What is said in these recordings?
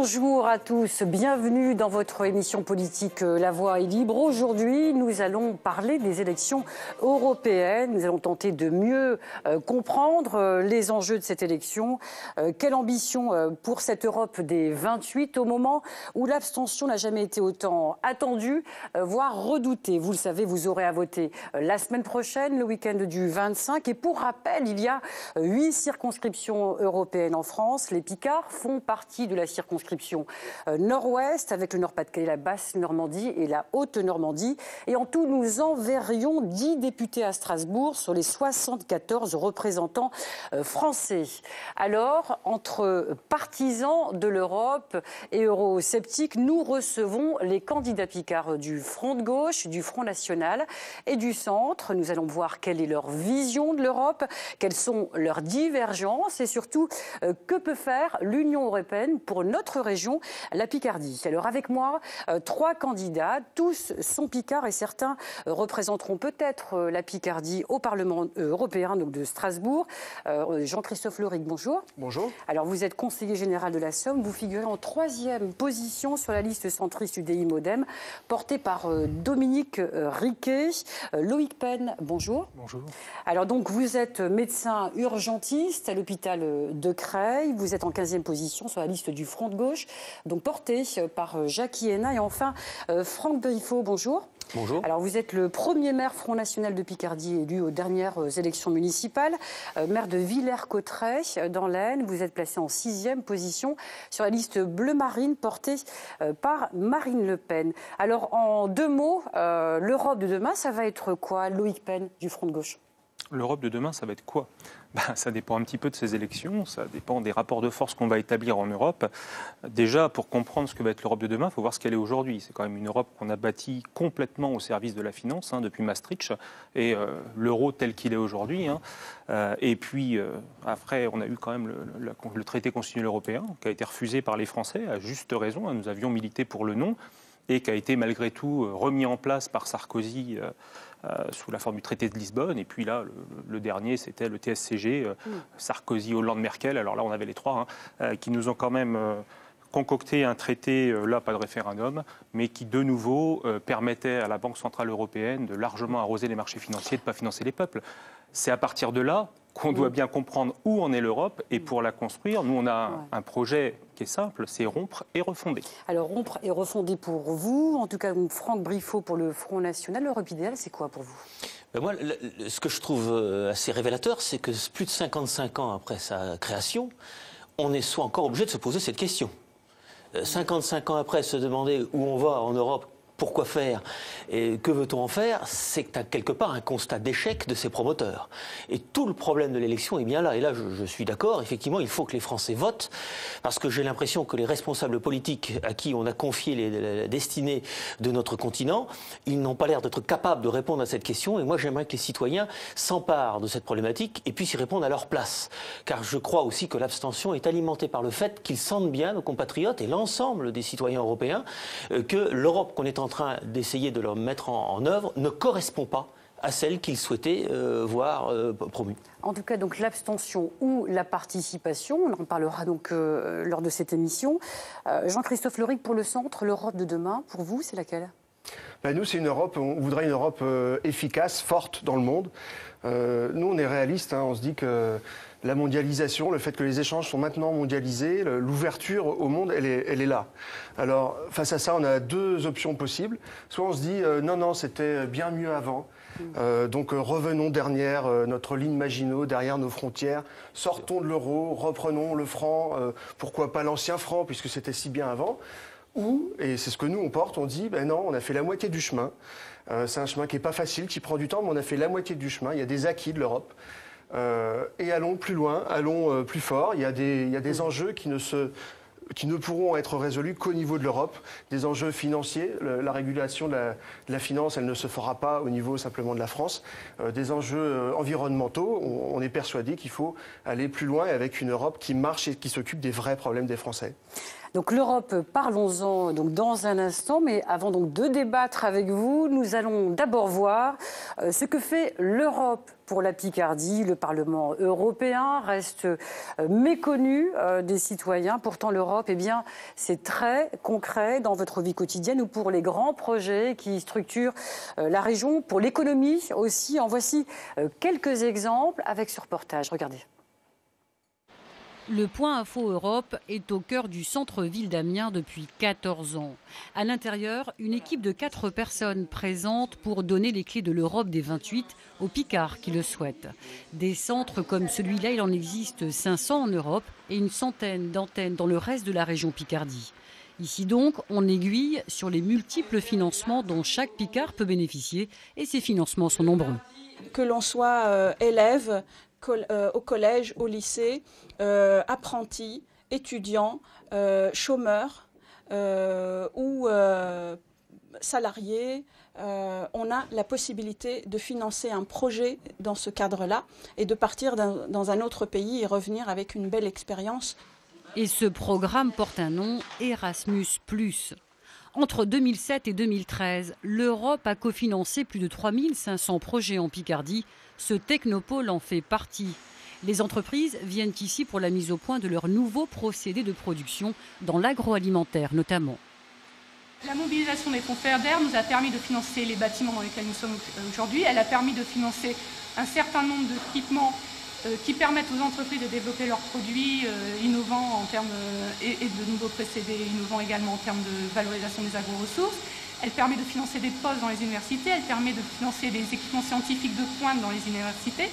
Bonjour à tous, bienvenue dans votre émission politique La Voix est libre. Aujourd'hui, nous allons parler des élections européennes. Nous allons tenter de mieux comprendre les enjeux de cette élection. Quelle ambition pour cette Europe des 28 au moment où l'abstention n'a jamais été autant attendue, voire redoutée. Vous le savez, vous aurez à voter la semaine prochaine, le week-end du 25. Et pour rappel, il y a 8 circonscriptions européennes en France. Les Picards font partie de la circonscription nord-ouest, avec le Nord-Pas-de-Calais, la Basse-Normandie et la Haute-Normandie. Et en tout, nous enverrions 10 députés à Strasbourg sur les 74 représentants français. Alors, entre partisans de l'Europe et eurosceptiques, nous recevons les candidats picards du Front de gauche, du Front national et du centre. Nous allons voir quelle est leur vision de l'Europe, quelles sont leurs divergences et surtout, que peut faire l'Union européenne pour notre région, la Picardie. Alors avec moi, 3 candidats, tous sont picards et certains représenteront peut-être la Picardie au Parlement européen donc de Strasbourg. Jean-Christophe Loric, bonjour. Bonjour. Alors vous êtes conseiller général de la Somme, vous figurez en 3e position sur la liste centriste UDI Modem, portée par Dominique Riquet. Loïc Penn, bonjour. Bonjour. Alors donc vous êtes médecin urgentiste à l'hôpital de Creil, vous êtes en 15e position sur la liste du Front de gauche, donc porté par Jackie Hennin. Et enfin, Franck Briffaut, bonjour. Bonjour. Alors vous êtes le premier maire Front National de Picardie élu aux dernières élections municipales, maire de Villers-Cotterêts dans l'Aisne. Vous êtes placé en 6e position sur la liste bleu marine portée par Marine Le Pen. Alors en 2 mots, l'Europe de demain, ça va être quoi, Loïc Penn du Front de gauche? L'Europe de demain, ça va être quoi ? Ça dépend un petit peu de ces élections, ça dépend des rapports de force qu'on va établir en Europe. Déjà, pour comprendre ce que va être l'Europe de demain, il faut voir ce qu'elle est aujourd'hui. C'est quand même une Europe qu'on a bâtie complètement au service de la finance, depuis Maastricht, et l'euro tel qu'il est aujourd'hui. Et puis, après, on a eu quand même le traité constitutionnel européen, qui a été refusé par les Français, à juste raison. Nous avions milité pour le non, et qui a été malgré tout remis en place par Sarkozy sous la forme du traité de Lisbonne. Et puis là, le dernier, c'était le TSCG, Sarkozy, Hollande, Merkel. Alors là, on avait les 3 qui nous ont quand même concocté un traité, là, pas de référendum, mais qui, de nouveau, permettait à la Banque Centrale Européenne de largement arroser les marchés financiers, de ne pas financer les peuples. C'est à partir de là qu'on doit bien comprendre où en est l'Europe, et pour la construire, nous, on a un projet qui est simple, c'est rompre et refonder. Alors, rompre et refonder pour vous, en tout cas, Franck Briffaut pour le Front National, l'Europe idéale, c'est quoi pour vous ? Moi, ce que je trouve assez révélateur, c'est que plus de 55 ans après sa création, on est soit encore obligé de se poser cette question. 55 ans après, se demander où on va en Europe, pourquoi faire et que veut-on en faire, c'est quelque part un constat d'échec de ses promoteurs. Et tout le problème de l'élection est bien là. Et là, je suis d'accord, effectivement, il faut que les Français votent, parce que j'ai l'impression que les responsables politiques à qui on a confié la destinée de notre continent, ils n'ont pas l'air d'être capables de répondre à cette question. Et moi, j'aimerais que les citoyens s'emparent de cette problématique et puissent y répondre à leur place. Car je crois aussi que l'abstention est alimentée par le fait qu'ils sentent bien, nos compatriotes et l'ensemble des citoyens européens, que l'Europe qu'on est en train d'essayer de leur mettre en œuvre ne correspond pas à celle qu'ils souhaitaient voir promue. En tout cas, donc l'abstention ou la participation, on en parlera donc lors de cette émission. Jean-Christophe Loric, pour le centre, l'Europe de demain, pour vous, c'est laquelle ? Nous, c'est une Europe, on voudrait une Europe efficace, forte dans le monde. Nous, on est réalistes, on se dit que la mondialisation, le fait que les échanges sont maintenant mondialisés, l'ouverture au monde, elle est là. Alors, face à ça, on a 2 options possibles. Soit on se dit, non, c'était bien mieux avant. Donc revenons derrière notre ligne Maginot, derrière nos frontières, sortons de l'euro, reprenons le franc, pourquoi pas l'ancien franc, puisque c'était si bien avant. Ou, et c'est ce que nous on porte, on dit, non, on a fait la moitié du chemin. C'est un chemin qui n'est pas facile, qui prend du temps, mais on a fait la moitié du chemin. Il y a des acquis de l'Europe. Et allons plus loin, allons plus fort. Il y a des enjeux qui ne pourront être résolus qu'au niveau de l'Europe. Des enjeux financiers, la régulation de la finance, elle ne se fera pas au niveau simplement de la France. Des enjeux environnementaux, on est persuadé qu'il faut aller plus loin avec une Europe qui marche et qui s'occupe des vrais problèmes des Français. Donc l'Europe, parlons-en donc dans un instant, mais avant donc de débattre avec vous, nous allons d'abord voir ce que fait l'Europe pour la Picardie. Le Parlement européen reste méconnu des citoyens. Pourtant, l'Europe, eh bien, c'est très concret dans votre vie quotidienne ou pour les grands projets qui structurent la région, pour l'économie aussi. En voici quelques exemples avec ce reportage. Regardez. Le Point Info Europe est au cœur du centre-ville d'Amiens depuis 14 ans. À l'intérieur, une équipe de 4 personnes présente pour donner les clés de l'Europe des 28 aux Picards qui le souhaitent. Des centres comme celui-là, il en existe 500 en Europe et une centaine d'antennes dans le reste de la région Picardie. Ici donc, on aiguille sur les multiples financements dont chaque Picard peut bénéficier et ces financements sont nombreux. Que l'on soit élève, au collège, au lycée, apprentis, étudiants, chômeurs ou salariés, on a la possibilité de financer un projet dans ce cadre-là et de partir dans un autre pays et revenir avec une belle expérience. Et ce programme porte un nom, Erasmus+. Entre 2007 et 2013, l'Europe a cofinancé plus de 3500 projets en Picardie. Ce technopôle en fait partie. Les entreprises viennent ici pour la mise au point de leurs nouveaux procédés de production, dans l'agroalimentaire notamment. La mobilisation des fonds FEDER nous a permis de financer les bâtiments dans lesquels nous sommes aujourd'hui. Elle a permis de financer un certain nombre d'équipements qui permettent aux entreprises de développer leurs produits innovants en termes, et de nouveaux procédés innovants également en termes de valorisation des agro-ressources. Elle permet de financer des postes dans les universités, elle permet de financer des équipements scientifiques de pointe dans les universités.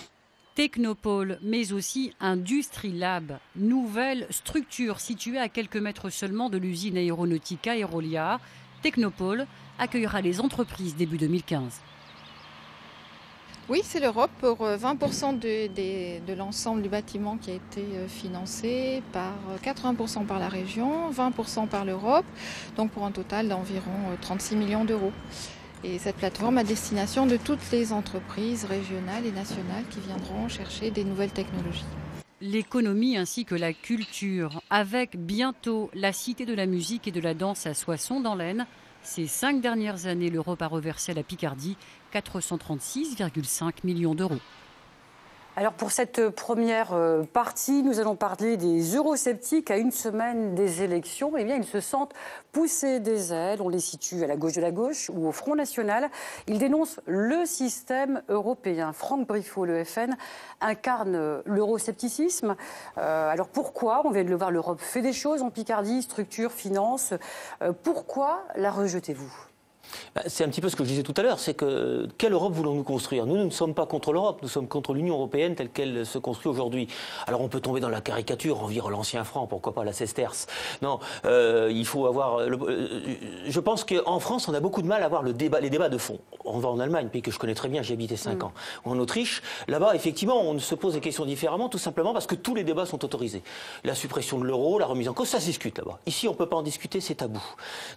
Technopôle, mais aussi Industrilab, nouvelle structure située à quelques mètres seulement de l'usine aéronautique Aerolia. Technopôle accueillera les entreprises début 2015. Oui, c'est l'Europe pour 20% de l'ensemble du bâtiment qui a été financé, par 80% par la région, 20% par l'Europe, donc pour un total d'environ 36 millions d'euros. Et cette plateforme à destination de toutes les entreprises régionales et nationales qui viendront chercher des nouvelles technologies. L'économie ainsi que la culture, avec bientôt la Cité de la musique et de la danse à Soissons dans l'Aisne. Ces 5 dernières années, l'Europe a reversé à la Picardie 436,5 millions d'euros. Alors pour cette première partie, nous allons parler des eurosceptiques à une semaine des élections. Eh bien, ils se sentent pousser des ailes. On les situe à la gauche de la gauche ou au Front National. Ils dénoncent le système européen. Franck Briffaut, le FN, incarne l'euroscepticisme. Alors pourquoi ? On vient de le voir, l'Europe fait des choses en Picardie, structure, finance. Pourquoi la rejetez-vous ? C'est un petit peu ce que je disais tout à l'heure, c'est que quelle Europe voulons-nous construire ? Nous ne sommes pas contre l'Europe, nous sommes contre l'Union européenne telle qu'elle se construit aujourd'hui. Alors on peut tomber dans la caricature, envers l'ancien franc, pourquoi pas la sesterce. Non, il faut avoir... je pense qu'en France, on a beaucoup de mal à avoir les débats de fond. On va en Allemagne, pays que je connais très bien, j'y ai habité 5 ans. Ou en Autriche, là-bas, effectivement, on se pose des questions différemment, tout simplement parce que tous les débats sont autorisés. La suppression de l'euro, la remise en cause, ça se discute là-bas. Ici, on ne peut pas en discuter, c'est tabou.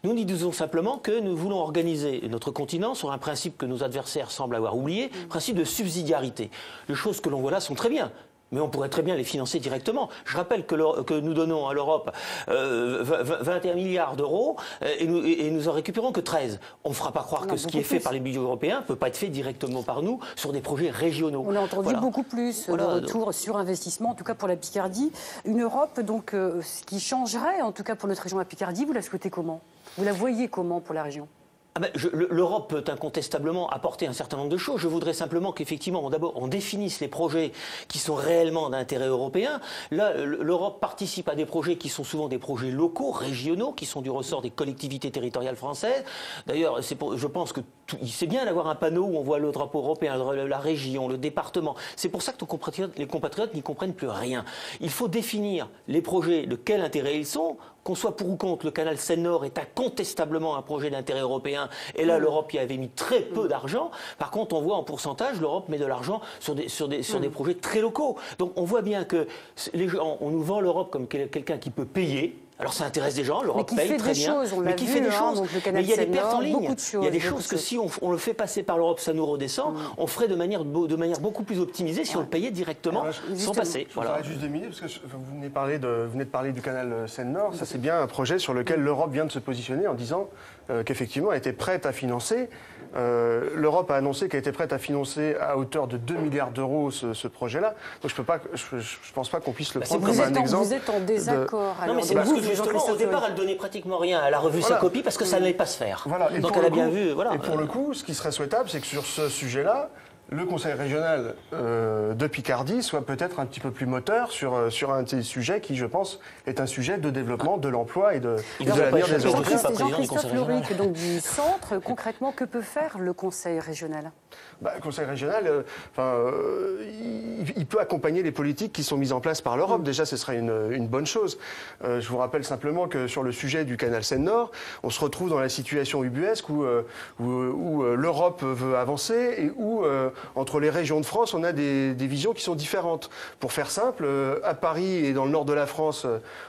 Nous disons simplement que nous voulons organiser notre continent sur un principe que nos adversaires semblent avoir oublié, principe de subsidiarité. Les choses que l'on voit là sont très bien. Mais on pourrait très bien les financer directement. Je rappelle que nous donnons à l'Europe 21 milliards d'euros et nous en récupérons que 13. On ne fera pas croire que ce qui est fait par les budgets européens ne peut pas être fait directement par nous sur des projets régionaux. On a entendu beaucoup plus de retour sur investissement, en tout cas pour la Picardie. Une Europe donc, qui changerait, en tout cas pour notre région la Picardie, vous la souhaitez comment ? Vous la voyez comment pour la région ? L'Europe peut incontestablement apporter un certain nombre de choses. Je voudrais simplement qu'effectivement, d'abord, on définisse les projets qui sont réellement d'intérêt européen. Là, l'Europe participe à des projets qui sont souvent des projets locaux, régionaux, qui sont du ressort des collectivités territoriales françaises. D'ailleurs, je pense que c'est bien d'avoir un panneau où on voit le drapeau européen, la région, le département. C'est pour ça que les compatriotes n'y comprennent plus rien. Il faut définir les projets, de quel intérêt ils sont. Qu'on soit pour ou contre, le canal Seine-Nord est incontestablement un projet d'intérêt européen. Et là, l'Europe y avait mis très peu d'argent. Par contre, on voit en pourcentage, l'Europe met de l'argent sur des projets très locaux. Donc on voit bien que les gens, on nous vend l'Europe comme quelqu'un qui peut payer. Alors ça intéresse des gens, l'Europe paye très bien, mais qui fait des choses. Mais il y a des pertes en ligne. Il y a des choses que si on le fait passer par l'Europe, ça nous redescend. On ferait de manière beaucoup plus optimisée si on le payait directement sans passer. Je voudrais juste 2 minutes, parce que vous venez de parler du canal Seine-Nord. Ça, c'est bien un projet sur lequel l'Europe vient de se positionner en disant qu'effectivement, elle était prête à financer. L'Europe a annoncé qu'elle était prête à financer à hauteur de 2 milliards d'euros ce projet-là. Donc je pense pas qu'on puisse le prendre comme un exemple. Vous êtes en désaccord. Non, mais c'est parce que justement, au départ, elle donnait pratiquement rien. Elle a revu sa copie parce que ça n'allait pas se faire. Voilà. Donc elle a bien vu. Voilà. Et pour le coup, ce qui serait souhaitable, c'est que sur ce sujet-là, le Conseil régional de Picardie soit peut-être un petit peu plus moteur sur un de ces sujets qui, je pense, est un sujet de développement de l'emploi et de l'avenir des Européens. Jean-Christophe Loric, donc du centre, concrètement, que peut faire le Conseil régional ? Le Conseil régional, il peut accompagner les politiques qui sont mises en place par l'Europe. Déjà, ce serait une bonne chose. Je vous rappelle simplement que sur le sujet du canal Seine-Nord, on se retrouve dans la situation ubuesque où l'Europe veut avancer et où, entre les régions de France, on a des visions qui sont différentes. Pour faire simple, à Paris et dans le nord de la France,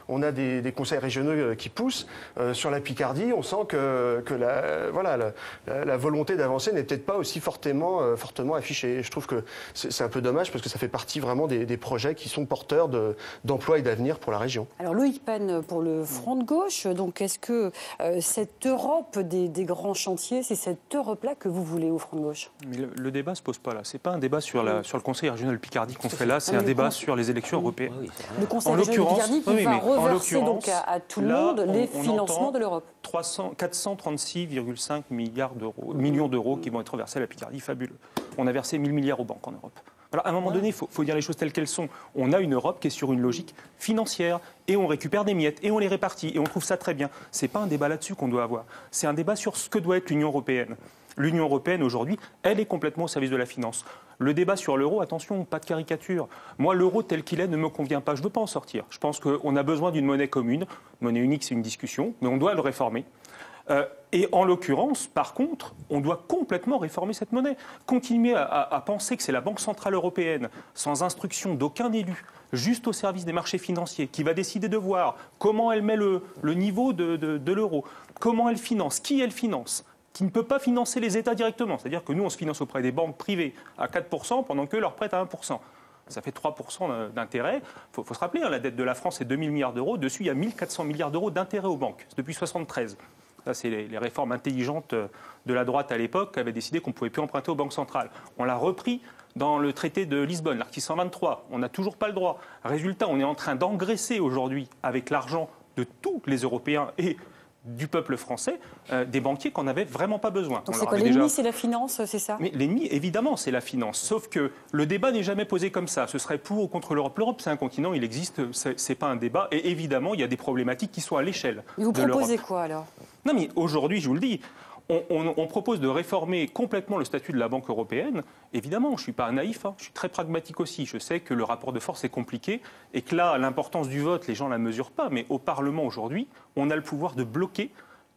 on a des conseils régionaux qui poussent. Sur la Picardie, on sent que la volonté d'avancer n'est peut-être pas aussi fortement affichée. Je trouve que c'est un peu dommage parce que ça fait partie vraiment des projets qui sont porteurs d'emploi et d'avenir pour la région. Alors Loïc Penn pour le Front de gauche, donc est-ce que cette Europe des grands chantiers, c'est cette Europe-là que vous voulez au Front de gauche ? Mais le débat se pose pas là. C'est pas un débat sur le Conseil régional Picardie qu'on fait là, c'est un débat sur les élections européennes. Le Conseil régional Picardie qui va reverser donc à tout le monde les financements de l'Europe. 436,5 millions d'euros qui vont être versés à la Picardie, fabuleux. On a versé 1000 milliards aux banques en Europe. Alors à un moment donné, il faut dire les choses telles qu'elles sont. On a une Europe qui est sur une logique financière et on récupère des miettes et on les répartit et on trouve ça très bien. C'est pas un débat là-dessus qu'on doit avoir. C'est un débat sur ce que doit être l'Union européenne. L'Union européenne, aujourd'hui, elle est complètement au service de la finance. Le débat sur l'euro, attention, pas de caricature. Moi, l'euro tel qu'il est ne me convient pas. Je ne veux pas en sortir. Je pense qu'on a besoin d'une monnaie commune. Monnaie unique, c'est une discussion, mais on doit le réformer. Et en l'occurrence, par contre, on doit complètement réformer cette monnaie. Continuer à penser que c'est la Banque centrale européenne, sans instruction d'aucun élu, juste au service des marchés financiers, qui va décider de voir comment elle met le niveau de l'euro, comment elle finance, qui elle finance, qui ne peut pas financer les États directement. C'est-à-dire que nous, on se finance auprès des banques privées à 4%, pendant qu'eux leur prêtent à 1%. Ça fait 3% d'intérêt. Il faut se rappeler, la dette de la France est 2 000 milliards d'euros. Dessus, il y a 1 400 milliards d'euros d'intérêt aux banques, depuis 1973. Ça, c'est les réformes intelligentes de la droite à l'époque qui avaient décidé qu'on ne pouvait plus emprunter aux banques centrales. On l'a repris dans le traité de Lisbonne, l'article 123. On n'a toujours pas le droit. Résultat, on est en train d'engraisser aujourd'hui, avec l'argent de tous les Européens et du peuple français, des banquiers qu'on n'avait vraiment pas besoin. Donc c'est quoi, l'ennemi, c'est la finance, c'est ça ? Mais l'ennemi, évidemment, c'est la finance. Sauf que le débat n'est jamais posé comme ça. Ce serait pour ou contre l'Europe. L'Europe, c'est un continent, il existe, c'est pas un débat. Et évidemment, il y a des problématiques qui sont à l'échelle de l'Europe. Vous proposez quoi, alors ? Non, mais aujourd'hui, je vous le dis, on propose de réformer complètement le statut de la Banque européenne. Évidemment, je ne suis pas un naïf, je suis très pragmatique aussi. Je sais que le rapport de force est compliqué et que là, l'importance du vote, les gens ne la mesurent pas. Mais au Parlement, aujourd'hui, on a le pouvoir de bloquer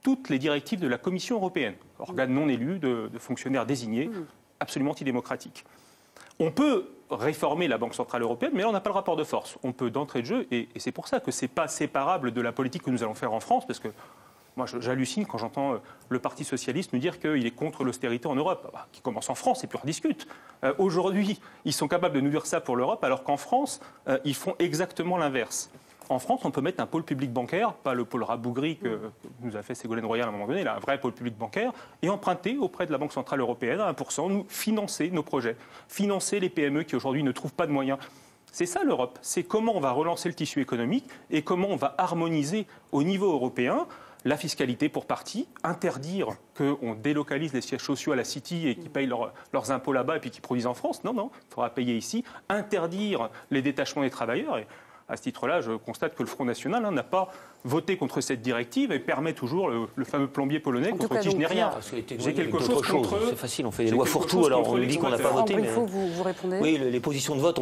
toutes les directives de la Commission européenne, organe non élu de fonctionnaires désignés, absolument antidémocratique. On peut réformer la Banque centrale européenne, mais là, on n'a pas le rapport de force. On peut d'entrée de jeu, et c'est pour ça que ce n'est pas séparable de la politique que nous allons faire en France, parce que moi, j'hallucine quand j'entends le Parti socialiste nous dire qu'il est contre l'austérité en Europe, qui commence en France et puis on rediscute. Aujourd'hui, ils sont capables de nous dire ça pour l'Europe, alors qu'en France, ils font exactement l'inverse. En France, on peut mettre un pôle public bancaire, pas le pôle rabougri que nous a fait Ségolène Royal à un moment donné, là, un vrai pôle public bancaire, et emprunter auprès de la Banque centrale européenne à 1%, nous financer nos projets, financer les PME qui aujourd'hui ne trouvent pas de moyens. C'est ça l'Europe, c'est comment on va relancer le tissu économique et comment on va harmoniser au niveau européen la fiscalité pour partie, interdire qu'on délocalise les sièges sociaux à la City et qu'ils payent leurs impôts là-bas et puis qu'ils produisent en France. Non, il faudra payer ici. Interdire les détachements des travailleurs. Et à ce titre-là, je constate que le Front National n'a pas voté contre cette directive et permet toujours le fameux plombier polonais contre qui je n'ai rien. J'ai quelque chose contre eux. C'est facile, on fait des lois fourre-tout, alors on dit qu'on n'a pas voté. Mais... vous répondez. Oui, les positions de vote,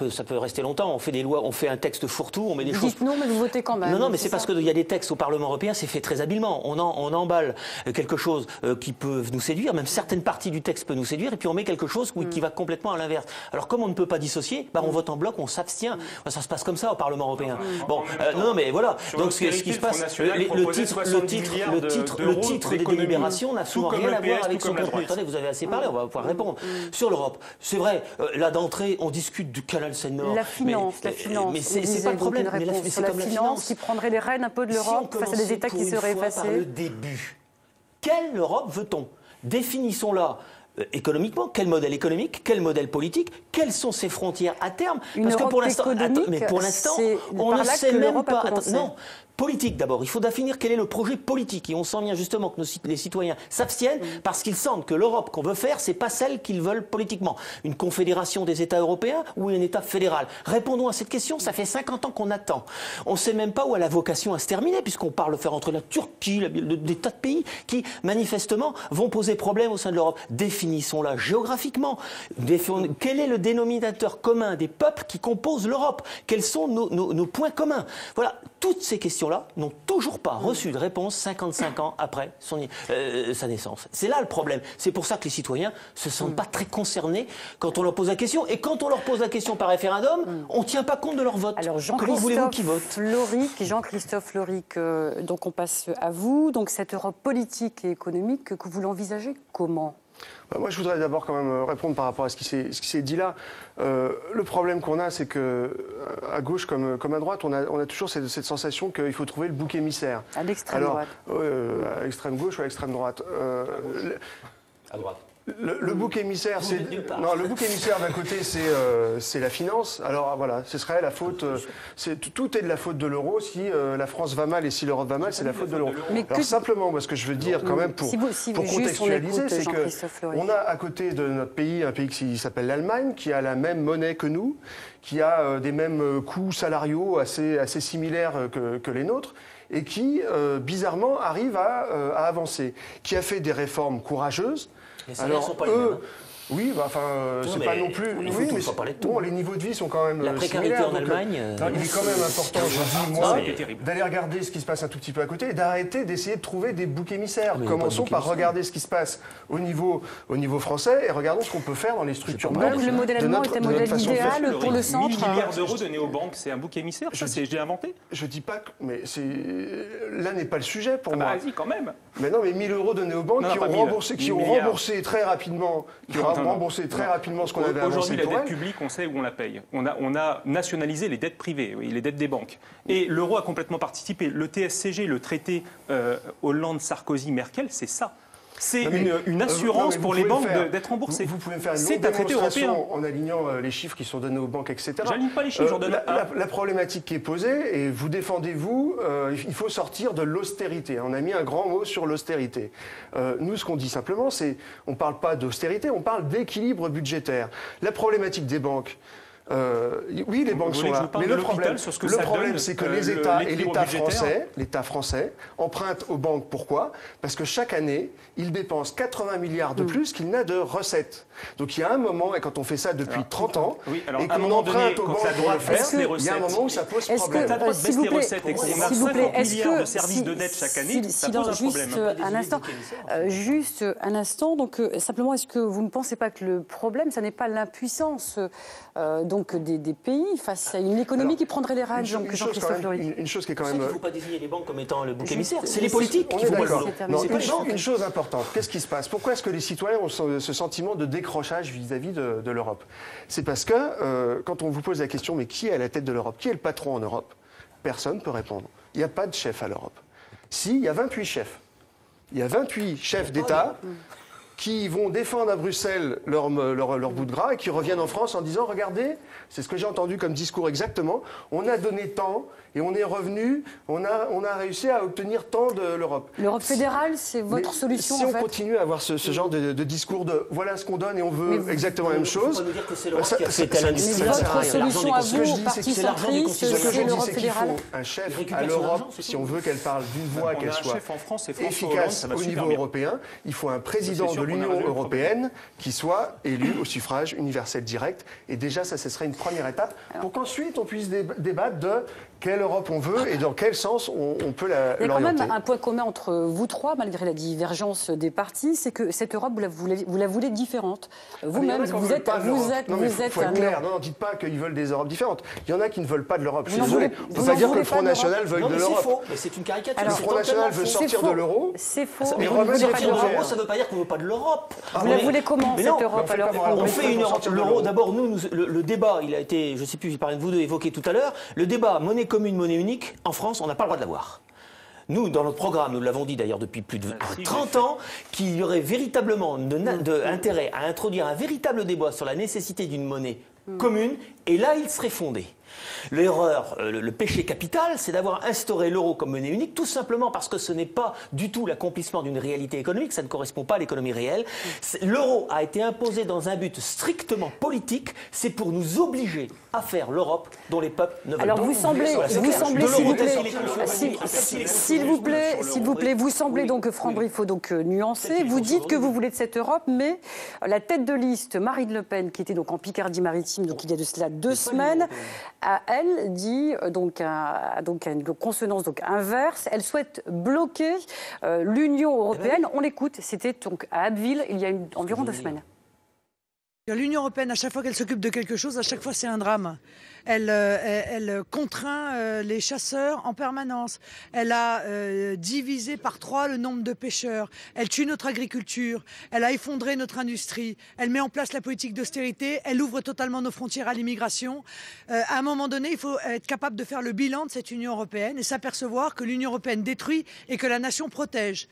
ça peut rester longtemps. On fait des lois, on fait un texte fourre-tout, on met des choses. Dites non, mais vous votez quand même. Non, mais c'est parce qu'il y a des textes au Parlement européen, c'est fait très habilement. On emballe quelque chose qui peut nous séduire, même certaines parties du texte peuvent nous séduire, et puis on met quelque chose qui va complètement à l'inverse. Alors comme on ne peut pas dissocier, on vote en bloc, on s'abstient. Ça se passe comme ça au Parlement européen. Bon, non, mais voilà. Donc que ce qui se passe, le titre des délibérations n'a souvent rien à voir avec son contenu. Attendez, vous avez assez parlé, on va pouvoir répondre. Sur l'Europe, c'est vrai, là d'entrée, on discute du canal Seine-Nord. La finance. Mais c'est pas le problème. Mais c'est comme la finance qui prendrait les rênes un peu de l'Europe face à des États qui seraient effacés. Par le début, quelle Europe veut-on? Définissons-la. Économiquement, quel modèle économique, quel modèle politique, quelles sont ses frontières à terme? Parce que pour l'instant, on ne sait même pas. Non, politique d'abord. Il faut définir quel est le projet politique. Et on sent bien justement que les citoyens s'abstiennent parce qu'ils sentent que l'Europe qu'on veut faire, c'est pas celle qu'ils veulent politiquement. Une confédération des États européens ou un État fédéral? Répondons à cette question. Ça fait 50 ans qu'on attend. On ne sait même pas où elle a vocation à se terminer, puisqu'on parle de faire entrer la Turquie, des tas de pays qui manifestement vont poser problème au sein de l'Europe. Définissons-la géographiquement. Quel est le dénominateur commun des peuples qui composent l'Europe? Quels sont nos points communs? Voilà, toutes ces questions-là n'ont toujours pas reçu de réponse 55 ans après sa naissance. C'est là le problème. C'est pour ça que les citoyens ne se sentent pas très concernés quand on leur pose la question. Et quand on leur pose la question par référendum, on ne tient pas compte de leur vote. Alors Comment voulez-vous qu'ils votent? Jean-Christophe Lorique, donc on passe à vous. Donc cette Europe politique et économique que vous l'envisagez comment? Moi, je voudrais d'abord quand même répondre par rapport à ce qui s'est dit là. Le problème qu'on a, c'est que à gauche comme à droite, on a toujours cette sensation qu'il faut trouver le bouc émissaire. À l'extrême droite. À l'extrême gauche ou à l'extrême droite. À droite. Le bouc émissaire, le bouc émissaire d'un côté, c'est la finance. Alors voilà, ce serait la faute. Tout est de la faute de l'euro. Si la France va mal et si l'Europe va mal, c'est la faute de l'euro. Alors simplement, moi, ce que je veux dire quand même pour contextualiser, c'est que on a à côté de notre pays un pays qui s'appelle l'Allemagne, qui a la même monnaie que nous, qui a des mêmes coûts salariaux assez similaires que les nôtres, et qui bizarrement arrive à avancer, qui a fait des réformes courageuses. Alors, sont pas les mêmes. Oui, c'est pas non plus. Oui, mais faut parler de tout. Bon, les niveaux de vie sont quand même. La précarité en Allemagne. Il est quand même important, je dis, moi, d'aller regarder ce qui se passe un tout petit peu à côté et d'arrêter d'essayer de trouver des boucs émissaires. Commençons par regarder ce qui se passe au niveau français et regardons ce qu'on peut faire dans les structures mêmes. Donc le modèle allemand est un modèle idéal pour le centre. 1 000 milliards d'euros de néobanques, c'est un bouc émissaire? J'ai inventé? Je dis pas que. Mais là n'est pas le sujet pour moi. Vas-y, quand même. Mais non, mais 1 000 euros de néobanques qui ont remboursé très rapidement. Rembourser très rapidement ce qu'on avait avancé. Aujourd'hui, la dette publique, on sait où on la paye. On a nationalisé les dettes privées, les dettes des banques. Et l'euro a complètement participé. Le TSCG, le traité Hollande-Sarkozy-Merkel, c'est ça. C'est une assurance pour les banques d'être remboursées. Vous pouvez me faire une longue démonstration en alignant les chiffres qui sont donnés aux banques, etc. J'aligne pas les chiffres, j'en donne la problématique qui est posée, et vous défendez-vous, il faut sortir de l'austérité. On a mis un grand mot sur l'austérité. Nous, ce qu'on dit simplement, c'est on ne parle pas d'austérité, on parle d'équilibre budgétaire. La problématique des banques, oui, les banques sont là, mais le problème, c'est que les États et l'État français empruntent aux banques. Pourquoi? Parce que chaque année, il dépense 80 milliards de plus qu'il n'a de recettes. Donc il y a un moment, et quand on fait ça depuis 30 ans, et qu'on emprunte aux banques pour le faire, il y a un moment où ça pose problème. Quand la droite baisse les recettes et qu'on a 50 milliards de services de dette chaque année, ça pose un problème. Juste un instant, donc simplement, est-ce que vous ne pensez pas que le problème, ça n'est pas l'impuissance donc des pays face à une économie qui prendrait les rênes, Jean-Christophe Lorique? Une chose qui est quand même. Il ne faut pas désigner les banques comme étant le bouc émissaire. C'est les politiques qui font une chose importante. Qu'est-ce qui se passe? Pourquoi est-ce que les citoyens ont ce sentiment de décrochage vis-à-vis de l'Europe? C'est parce que quand on vous pose la question, mais qui est à la tête de l'Europe? Qui est le patron en Europe? Personne ne peut répondre. Il n'y a pas de chef à l'Europe. Si, il y a 28 chefs. Il y a 28 chefs d'État qui vont défendre à Bruxelles leur bout de gras et qui reviennent en France en disant « Regardez, c'est ce que j'ai entendu comme discours exactement, on a donné tant et on est revenu, on a réussi à obtenir tant de l'Europe. » L'Europe fédérale, c'est votre solution, si on continue à avoir ce genre de discours de « Voilà ce qu'on donne et on veut exactement la même chose », il ne faut pas nous dire que c'est l'Europe qui a fait votre solution à vous, parti centriste, c'est l'Europe fédérale. Un chef à l'Europe, si on veut qu'elle parle d'une voix, qu'elle soit efficace au niveau européen, il faut un président de l'Union européenne qui soit élu au suffrage universel direct. Et déjà, ça, ce serait une première étape pour qu'ensuite on puisse débattre de Quelle Europe on veut et dans quel sens on peut l'orienter. Il y a quand même un point commun entre vous trois, malgré la divergence des partis, c'est que cette Europe, vous la voulez différente. Vous-même, vous êtes clair. Non, dites pas qu'ils veulent des Europes différentes. Il y en a qui ne veulent pas de l'Europe. On ne peut pas dire que le Front National veuille de l'Europe. C'est faux, mais c'est une caricature. Le Front National veut sortir de l'euro. C'est faux. Mais sortir de l'euro, ça ne veut pas dire qu'on ne veut pas de l'Europe. Vous la voulez comment, cette Europe, alors? On fait une Europe. L'euro, d'abord, nous, le débat, il a été, je ne sais plus, j'ai parlé de vous deux, évoqué tout à l'heure. Le débat monnaie commune, monnaie unique, en France, on n'a pas le droit de l'avoir. Nous, dans notre programme, nous l'avons dit d'ailleurs depuis plus de 30 ans, qu'il y aurait véritablement intérêt à introduire un véritable débat sur la nécessité d'une monnaie commune, et là, il serait fondé. L'erreur, le péché capital, c'est d'avoir instauré l'euro comme monnaie unique, tout simplement parce que ce n'est pas du tout l'accomplissement d'une réalité économique, ça ne correspond pas à l'économie réelle. L'euro a été imposé dans un but strictement politique, c'est pour nous obliger à faire l'Europe dont les peuples ne veulent pas. Alors vous semblez, s'il vous plaît, vous semblez donc, Franck Briffaut, donc nuancé. Vous dites que vous voulez de cette Europe, mais la tête de liste, Marine Le Pen, qui était donc en Picardie-Maritime, donc il y a de cela 2 semaines, elle dit donc une consonance donc inverse. Elle souhaite bloquer l'Union européenne. On l'écoute. C'était donc à Abbeville il y a environ 2 semaines. L'Union européenne, à chaque fois qu'elle s'occupe de quelque chose, à chaque fois c'est un drame. Elle contraint les chasseurs en permanence. Elle a divisé par 3 le nombre de pêcheurs. Elle tue notre agriculture. Elle a effondré notre industrie. Elle met en place la politique d'austérité. Elle ouvre totalement nos frontières à l'immigration. À un moment donné, il faut être capable de faire le bilan de cette Union européenne et s'apercevoir que l'Union européenne détruit et que la nation protège.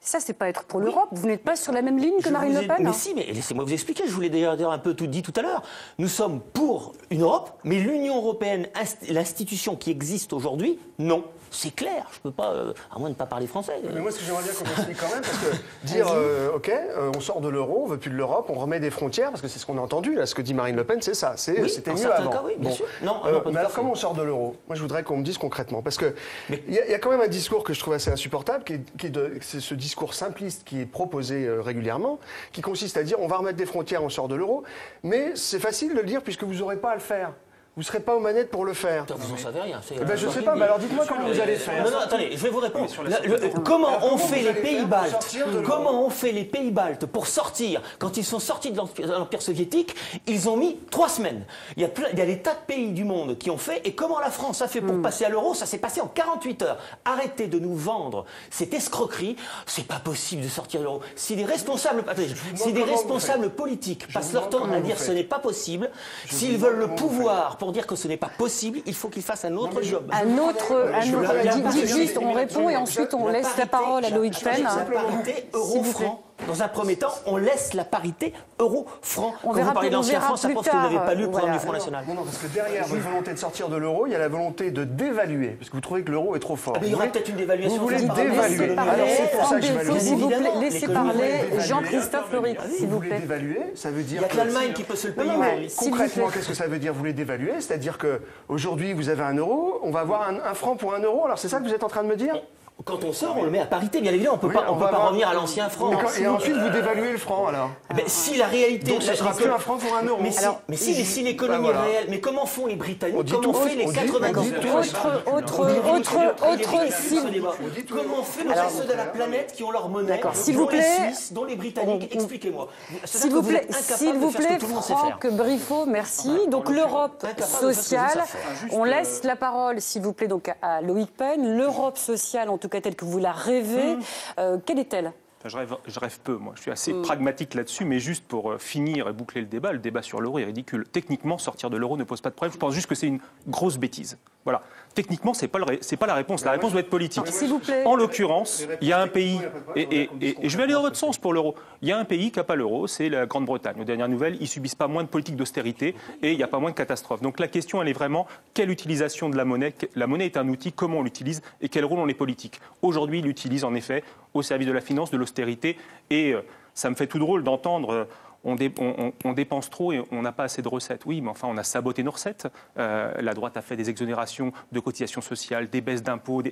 Ça, c'est pas être pour l'Europe. Vous n'êtes pas sur la même ligne que Marine Le Pen. Mais si, mais laissez-moi vous expliquer. Je vous l'ai d'ailleurs un peu tout dit tout à l'heure. Nous sommes pour une Europe, mais l'Union européenne, l'institution qui existe aujourd'hui, non. C'est clair. Je peux pas, à moins de ne pas parler français. Mais moi, ce que j'aimerais bien qu'on explique quand même, parce que dire, OK, on sort de l'euro, on veut plus de l'Europe, on remet des frontières, parce que c'est ce qu'on a entendu, là, ce que dit Marine Le Pen, c'est ça. C'était mieux avant. Cas, oui, bien sûr. Non, mais alors, comment on sort de l'euro? Moi, je voudrais qu'on me dise concrètement. Parce qu'il y a quand même un discours que je trouve assez insupportable, c'est ce discours simpliste qui est proposé régulièrement, qui consiste à dire on va remettre des frontières, on sort de l'euro, mais c'est facile de le dire puisque vous n'aurez pas à le faire. Vous ne serez pas aux manettes pour le faire. Vous n'en savez rien. Je ne sais pas, mais alors dites-moi comment vous allez faire. Non, attendez, je vais vous répondre. Comment ont fait les pays baltes? Comment ont fait les pays baltes pour sortir? Quand ils sont sortis de l'Empire soviétique, ils ont mis 3 semaines. Il y a des tas de pays du monde qui ont fait. Et comment la France a fait pour passer à l'euro? Ça s'est passé en 48 heures. Arrêtez de nous vendre cette escroquerie. C'est pas possible de sortir de l'euro. Si des responsables politiques passent leur temps à dire ce n'est pas possible, s'ils veulent le pouvoir pour dire que ce n'est pas possible, il faut qu'ils fassent un autre job. Juste, on répond et ensuite on laisse la parole à Loïc Pen. La parité euro-franc. Dans un premier temps, on laisse la parité euro-franc. Quand vous parlez d'ancien franc, ça pense que vous n'avez pas lu le programme du Front National. Non, parce que derrière votre volonté de sortir de l'euro, il y a la volonté de dévaluer, parce que vous trouvez que l'euro est trop fort. Il y aura peut-être une dévaluation. Vous voulez dévaluer. Alors c'est pour ça que je value. S'il vous plaît, laissez parler Jean-Christophe Loïc, s'il vous plaît. Vous voulez dévaluer, ça veut dire il y a que l'Allemagne qui peut se le payer. Concrètement, qu'est-ce que ça veut dire? Vous voulez dévaluer, c'est-à-dire qu'aujourd'hui, vous avez 1 euro, on va avoir un franc pour 1 euro. Alors c'est ça que vous êtes en train de me dire? Quand on sort, on le met à parité, bien évidemment. On ne peut pas revenir à l'ancien franc. Et ensuite, vous dévaluez le franc, alors? Si la réalité... Donc, ce ne sera plus 1 franc pour 1 euro. Mais si l'économie est réelle... Mais comment font les Britanniques? Comment fait les 80... Comment fait le reste de la planète qui ont leur monnaie, s'il vous plaît, dont les Britanniques? Expliquez-moi. S'il vous plaît, Franck Briffaut, merci. Donc l'Europe sociale, on laisse la parole, s'il vous plaît, donc à Loïc Pen. L'Europe sociale, en tout cas telle que vous la rêvez, quelle est-elle? Je rêve peu, moi. Je suis assez pragmatique là-dessus, mais juste pour finir et boucler le débat sur l'euro est ridicule. Techniquement, sortir de l'euro ne pose pas de problème. Je pense juste que c'est une grosse bêtise. Voilà. Techniquement, c'est pas la réponse. La réponse doit être politique. S'il vous plaît. En l'occurrence, il y a un pays, et je vais aller dans votre sens pour l'euro. Il y a un pays qui n'a pas l'euro, c'est la Grande-Bretagne. Aux dernières nouvelles, ils subissent pas moins de politique d'austérité et il n'y a pas moins de catastrophes. Donc la question, elle est vraiment quelle utilisation de la monnaie? La monnaie est un outil, comment on l'utilise et quel rôle ont les politiques? Aujourd'hui, ils l'utilisent en effet au service de la finance, de l'austérité et ça me fait tout drôle d'entendre... On dépense trop et on n'a pas assez de recettes. Oui, mais enfin, on a saboté nos recettes. La droite a fait des exonérations de cotisations sociales, des baisses d'impôts.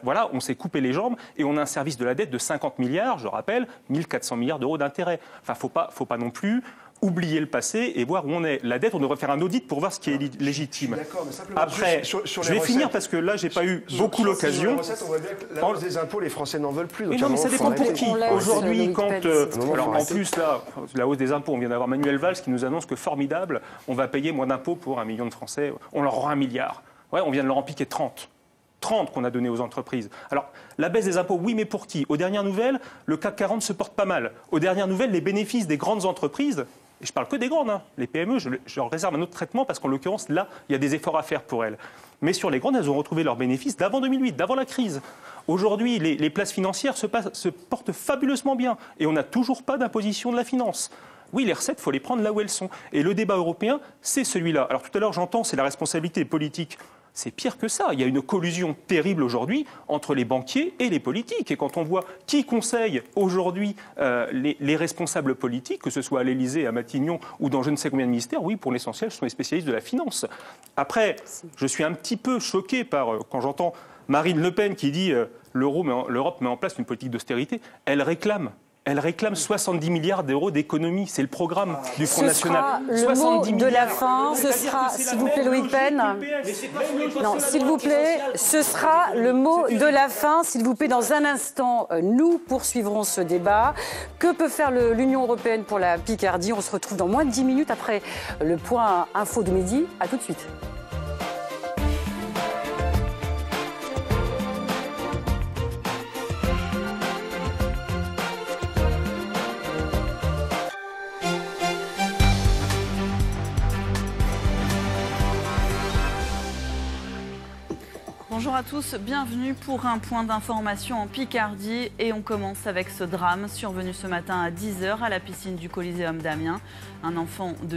Voilà, on s'est coupé les jambes et on a un service de la dette de 50 milliards, je rappelle, 1400 milliards d'euros d'intérêt. Enfin, faut pas non plus oublier le passé et voir où on est. La dette, on devrait faire un audit pour voir ce qui est légitime. D'accord, mais simplement, après, sur je vais les finir recettes, parce que là, j'ai pas eu beaucoup l'occasion. On voit bien que la hausse des impôts, les Français n'en veulent plus. Mais non, mais ça dépend pour qui. Aujourd'hui, quand... alors, en arrêter. plus, là, la hausse des impôts, on vient d'avoir Manuel Valls qui nous annonce que formidable, on va payer moins d'impôts pour 1 million de Français. On leur rend 1 milliard. Ouais, on vient de leur en piquer 30 qu'on a donné aux entreprises. Alors, la baisse des impôts, oui, mais pour qui? Aux dernières nouvelles, le CAC 40 se porte pas mal. Aux dernières nouvelles, les bénéfices des grandes entreprises, et je parle que des grandes, hein, les PME, je leur réserve un autre traitement parce qu'en l'occurrence, là, il y a des efforts à faire pour elles. Mais sur les grandes, elles ont retrouvé leurs bénéfices d'avant 2008, d'avant la crise. Aujourd'hui, les places financières se portent fabuleusement bien et on n'a toujours pas d'imposition de la finance. Oui, les recettes, il faut les prendre là où elles sont. Et le débat européen, c'est celui-là. Alors tout à l'heure, j'entends, c'est la responsabilité politique. C'est pire que ça. Il y a une collusion terrible aujourd'hui entre les banquiers et les politiques. Et quand on voit qui conseille aujourd'hui les responsables politiques, que ce soit à l'Élysée, à Matignon ou dans je ne sais combien de ministères, oui, pour l'essentiel, ce sont les spécialistes de la finance. Après, je suis un petit peu choqué par quand j'entends Marine Le Pen qui dit l'Europe met en place une politique d'austérité. Elle réclame 70 milliards d'euros d'économies. C'est le programme du Front National. Ce sera le mot de la fin. Ce sera, s'il vous plaît, Loïc Pen. Non, s'il vous plaît, ce sera le mot de la fin. S'il vous plaît, dans un instant, nous poursuivrons ce débat. Que peut faire l'Union européenne pour la Picardie? On se retrouve dans moins de 10 minutes après le point info de midi. À tout de suite. Bonjour à tous, bienvenue pour un point d'information en Picardie et on commence avec ce drame survenu ce matin à 10h à la piscine du Coliseum d'Amiens. Un enfant de